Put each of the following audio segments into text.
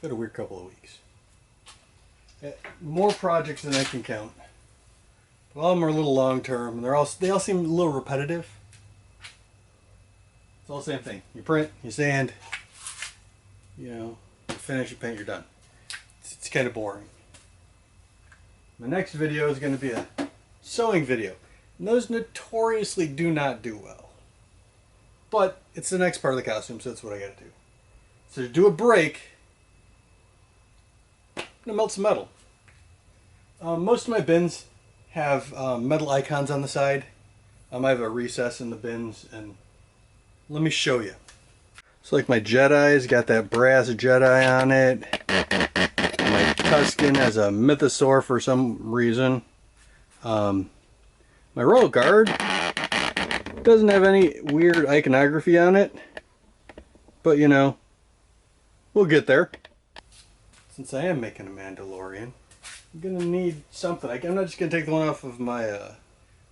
Got a weird couple of weeks. More projects than I can count. But all of them are a little long term, and they all seem a little repetitive. It's all the same thing. You print, you sand, you finish, you paint, you're done. It's kind of boring. My next video is going to be a sewing video. And those notoriously do not do well. But it's the next part of the costume, so that's what I got to do. So to do a break, I'm going to melt some metal. Most of my bins have metal icons on the side. I have a recess in the bins, and let me show you. So like my Jedi's got that brass Jedi on it. My Tusken has a Mythosaur for some reason. My Royal Guard doesn't have any weird iconography on it. But we'll get there. Since I am making a Mandalorian, I'm going to need something. I'm not just going to take the one off of my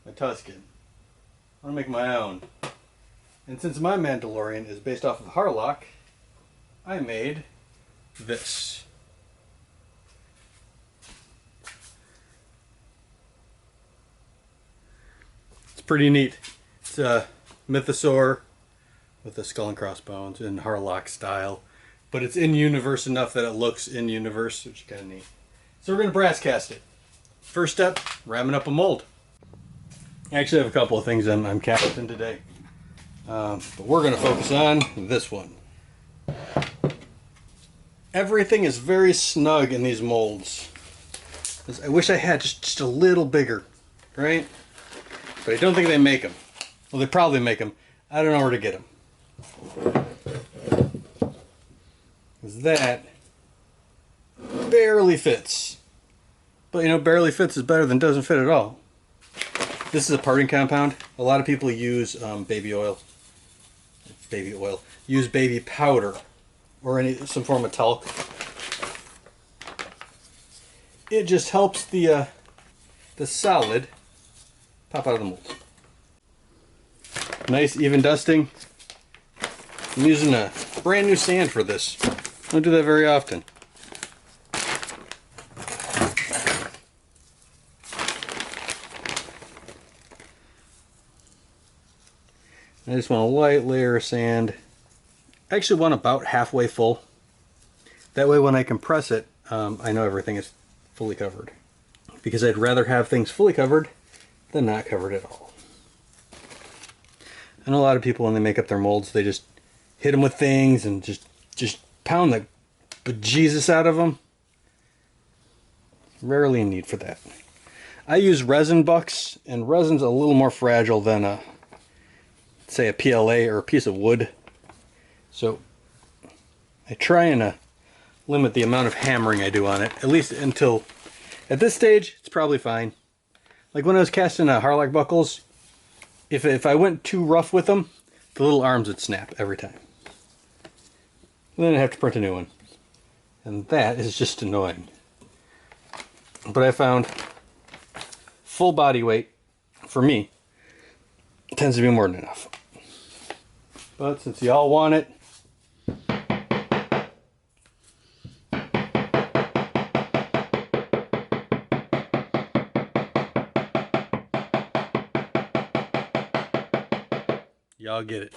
Tusken. I want to make my own. And since my Mandalorian is based off of Harlock, I made this. It's pretty neat. It's a Mythosaur with a skull and crossbones in Harlock style. But it's in-universe enough that it looks in-universe, which is kind of neat. So we're going to brass cast it. First step, ramming up a mold. I actually have a couple of things I'm casting today. But we're going to focus on this one. Everything is very snug in these molds. I wish I had just a little bigger, right? But I don't think they make them. Well, they probably make them. I don't know where to get them. Because that barely fits. But barely fits is better than doesn't fit at all. This is a parting compound. A lot of people use baby oil. Use baby powder or some form of talc. It just helps the solid pop out of the mold. Nice even dusting. I'm using a brand new sand for this. I don't do that very often. I just want a light layer of sand. I actually want about halfway full. That way when I compress it, I know everything is fully covered. Because I'd rather have things fully covered than not covered at all. I know a lot of people when they make up their molds, they just hit them with things and just pound the bejesus out of them. Rarely in need for that. I use resin bucks, and resin's a little more fragile than say a PLA or a piece of wood. So I try and limit the amount of hammering I do on it, at least until at this stage it's probably fine. Like when I was casting Harlock buckles, if I went too rough with them, the little arms would snap every time. And then I'd have to print a new one. And that is just annoying. But I found full body weight, for me, tends to be more than enough. But since y'all want it, y'all get it.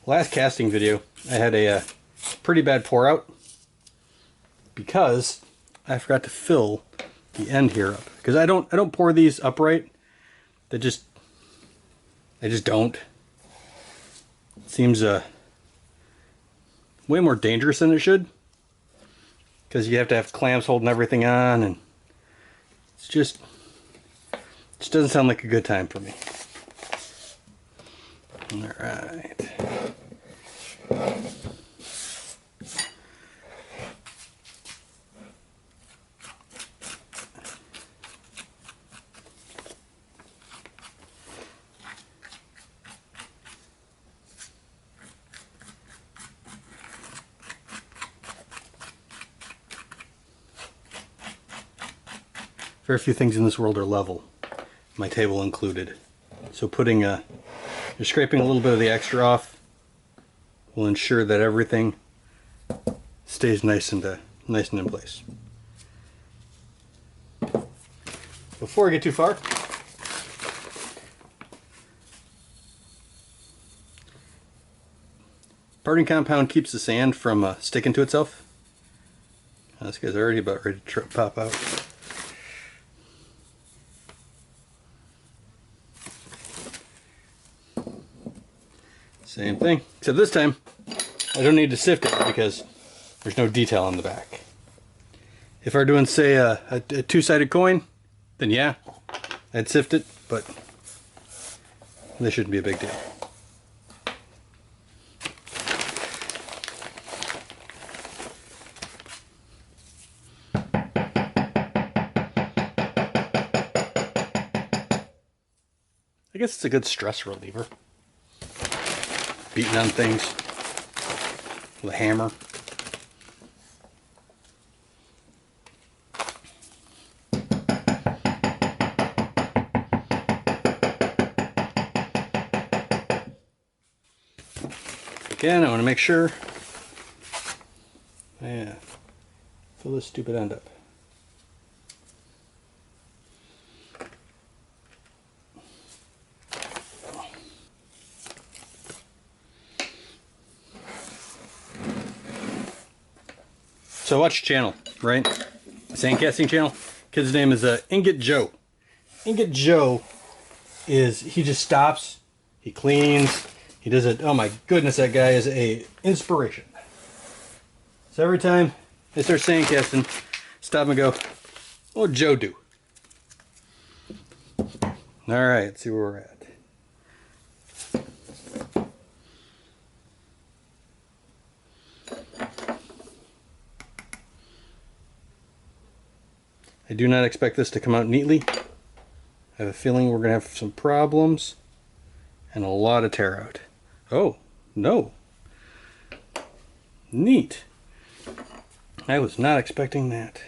Last casting video, I had a pretty bad pour out because I forgot to fill the end here up. Because I don't pour these upright. I just don't. It seems way more dangerous than it should. Because you have to have clamps holding everything on, and it just doesn't sound like a good time for me. Alright. Very few things in this world are level, my table included. So putting you're scraping a little bit of the extra off will ensure that everything stays nice and in place. Before I get too far, parting compound keeps the sand from sticking to itself. This guy's already about ready to pop out. Same thing, except this time I don't need to sift it because there's no detail on the back. If I were doing, say, a two-sided coin, then yeah, I'd sift it, but this shouldn't be a big deal. I guess it's a good stress reliever. Beating on things with a hammer. Again, I want to make sure. Yeah, fill this stupid end up. So I watch a channel, right? Sandcasting channel. Kid's name is Ingot Joe. Ingot Joe he just stops, he cleans, he does it. Oh my goodness, that guy is a inspiration. So every time I start sandcasting, stop and go, what would Joe do? All right, let's see where we're at. I do not expect this to come out neatly. I have a feeling we're going to have some problems and a lot of tear out. Oh, no. Neat. I was not expecting that.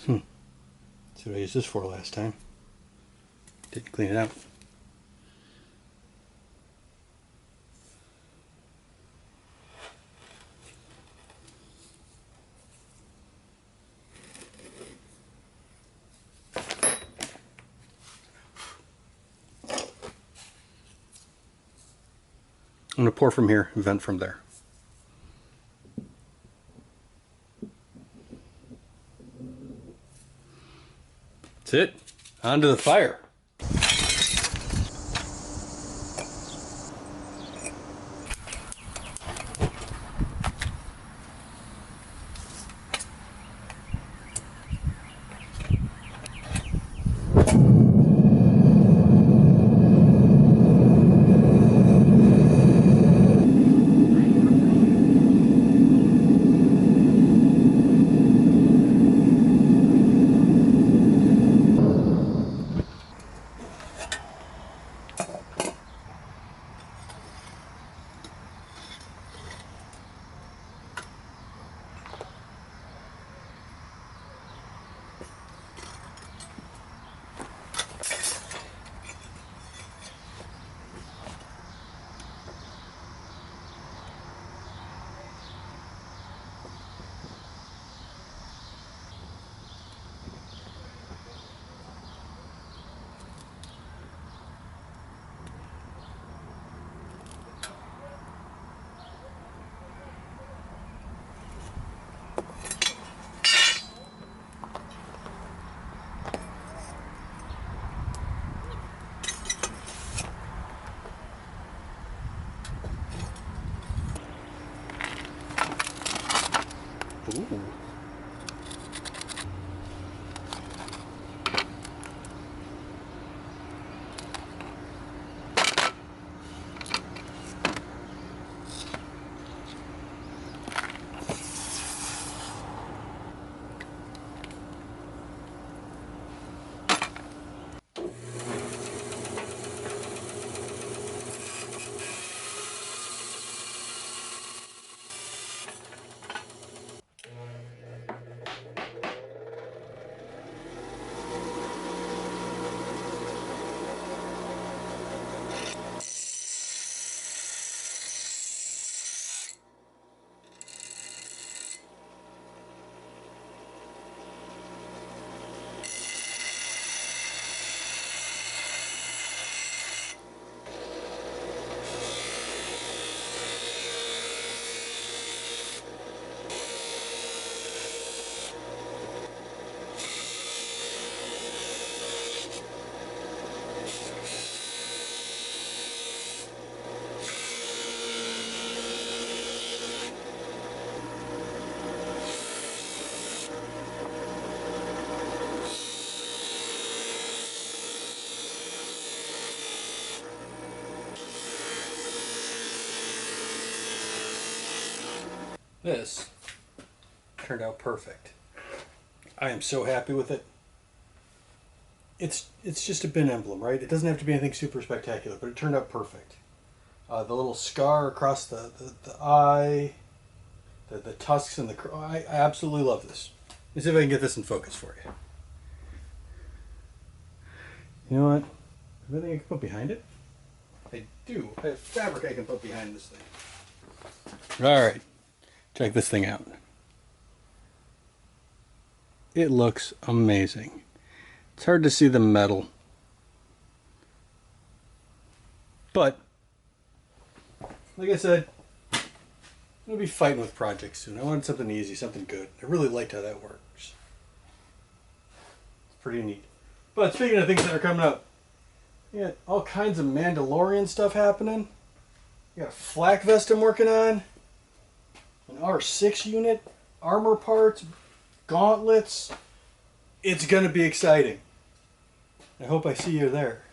That's what I used this for last time. Didn't clean it out. I'm going to pour from here, vent from there. That's it. Onto the fire. Ooh. This turned out perfect. I am so happy with it. It's just a bin emblem, right? It doesn't have to be anything super spectacular, but it turned out perfect. The little scar across the eye, the tusks and the... I absolutely love this. Let me see if I can get this in focus for you. You know what? Is there anything I can put behind it? I do. I have fabric I can put behind this thing. Alright. Check this thing out. It looks amazing. It's hard to see the metal. But, like I said, I'm going to be fighting with projects soon. I wanted something easy, something good. I really liked how that works. It's pretty neat. But speaking of things that are coming up, you got all kinds of Mandalorian stuff happening. You got a flak vest I'm working on. An R6 unit. Armor parts. Gauntlets. It's going to be exciting. I hope I see you there.